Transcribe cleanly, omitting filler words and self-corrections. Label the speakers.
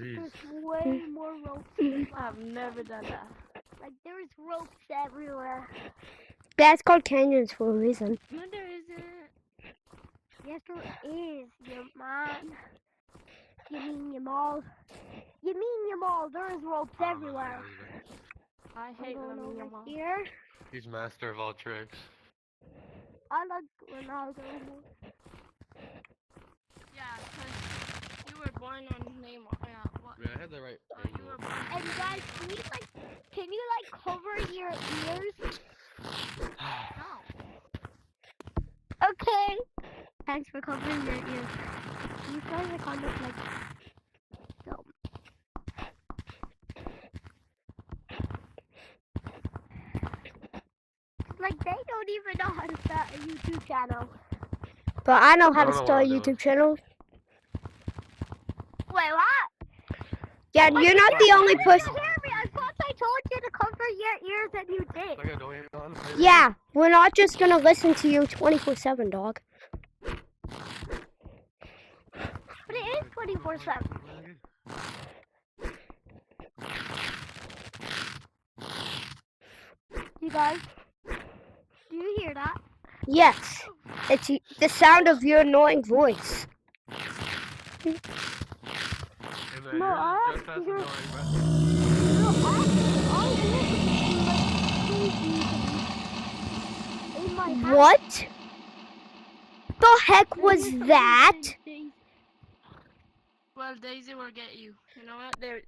Speaker 1: There's way more ropes.
Speaker 2: I've never done that.
Speaker 1: Like, there's ropes everywhere.
Speaker 3: That's called canyons for a reason.
Speaker 2: No, there isn't.
Speaker 1: Yes, there is, you man. You mean your mall? You mean your mall? There's ropes everywhere.
Speaker 2: I hate
Speaker 1: I'm going
Speaker 2: them in your
Speaker 1: over
Speaker 2: mouth.
Speaker 1: here.
Speaker 4: He's master of all tricks.
Speaker 1: I like Ronaldo.
Speaker 2: Yeah, because you were born on Neymar. Yeah, what?
Speaker 4: Yeah, I had the right
Speaker 2: You
Speaker 4: angle.
Speaker 2: were born
Speaker 1: And guys, can you cover your ears?
Speaker 2: No.
Speaker 1: Okay. Thanks for covering your ears. You guys are kind of like dumb. Like, they don't even know how to start a YouTube channel.
Speaker 3: But I know how
Speaker 4: I
Speaker 3: to
Speaker 4: don't know
Speaker 3: start a
Speaker 4: what I'm doing.
Speaker 3: YouTube channel.
Speaker 1: Wait, what?
Speaker 3: Yeah, you're not the only
Speaker 1: You
Speaker 3: person.
Speaker 1: hear me? I thought I told you to cover your ears and you did.
Speaker 4: Like I don't even know.
Speaker 3: Yeah, we're not just gonna listen to you 24/7, dog.
Speaker 1: But it is 24/7. You guys, do you hear that?
Speaker 3: Yes, it's the sound of your annoying voice.
Speaker 4: Hey man,
Speaker 1: No,
Speaker 4: yours
Speaker 1: I
Speaker 4: is just as
Speaker 1: hear-
Speaker 4: annoying, bro.
Speaker 1: No, I hear in my house.
Speaker 3: What the heck was that?
Speaker 2: Well, Daisy will get you. You know what? There.